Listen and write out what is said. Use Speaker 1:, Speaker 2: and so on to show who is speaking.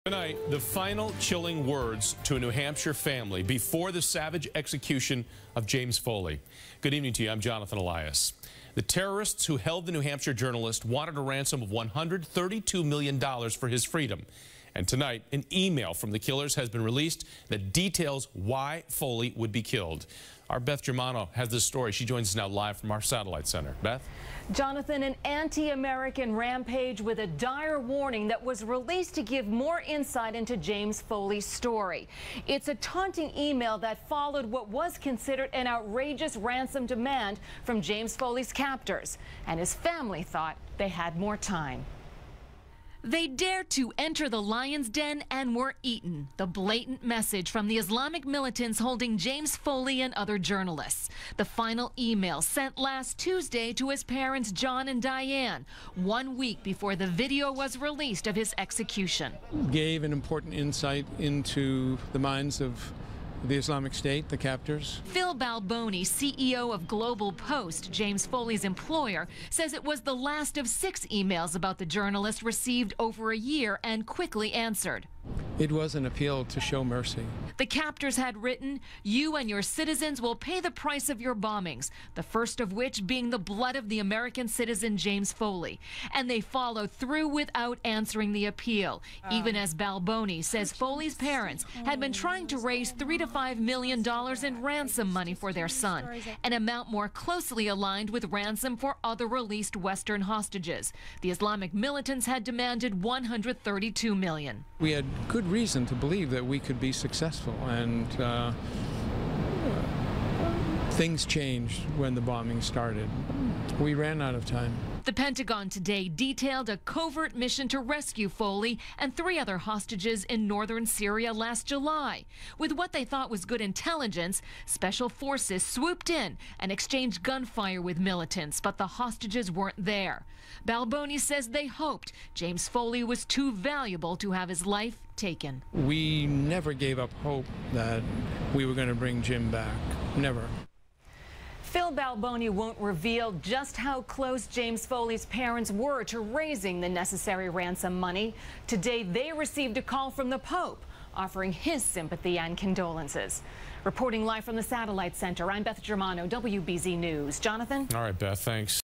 Speaker 1: Tonight, the final chilling words to a New Hampshire family before the savage execution of James Foley. Good evening to you. I'm Jonathan Elias. The terrorists who held the New Hampshire journalist wanted a ransom of $132 million for his freedom. And tonight, an email from the killers has been released that details why Foley would be killed. Our Beth Germano has this story. She joins us now live from our satellite center. Beth?
Speaker 2: Jonathan, an anti-American rampage with a dire warning that was released to give more insight into James Foley's story. It's a taunting email that followed what was considered an outrageous ransom demand from James Foley's captors, and his family thought they had more time. They dared to enter the lion's den and were eaten. The blatant message from the Islamic militants holding James Foley and other journalists. The final email sent last Tuesday to his parents, John and Diane, 1 week before the video was released of his execution.
Speaker 3: Gave an important insight into the minds of the Islamic State, the captors.
Speaker 2: Phil Balboni, CEO of Global Post, James Foley's employer, says it was the last of 6 emails about the journalist received over a year and quickly answered.
Speaker 3: It was an appeal to show mercy.
Speaker 2: The captors had written, "You and your citizens will pay the price of your bombings," the first of which being the blood of the American citizen James Foley. And they followed through without answering the appeal, even as Balboni says Foley's parents had been trying to raise $3 to $5 million in ransom money for their son, an amount more closely aligned with ransom for other released Western hostages. The Islamic militants had demanded $132 million.
Speaker 3: We had good reason to believe that we could be successful, and things changed when the bombing started. We ran out of time.
Speaker 2: The Pentagon today detailed a covert mission to rescue Foley and 3 other hostages in northern Syria last July. With what they thought was good intelligence, special forces swooped in and exchanged gunfire with militants, but the hostages weren't there. Balboni says they hoped James Foley was too valuable to have his life taken.
Speaker 3: We never gave up hope that we were going to bring Jim back. Never.
Speaker 2: Phil Balboni won't reveal just how close James Foley's parents were to raising the necessary ransom money. Today, they received a call from the Pope offering his sympathy and condolences. Reporting live from the Satellite Center, I'm Beth Germano, WBZ News. Jonathan?
Speaker 1: All right, Beth, thanks.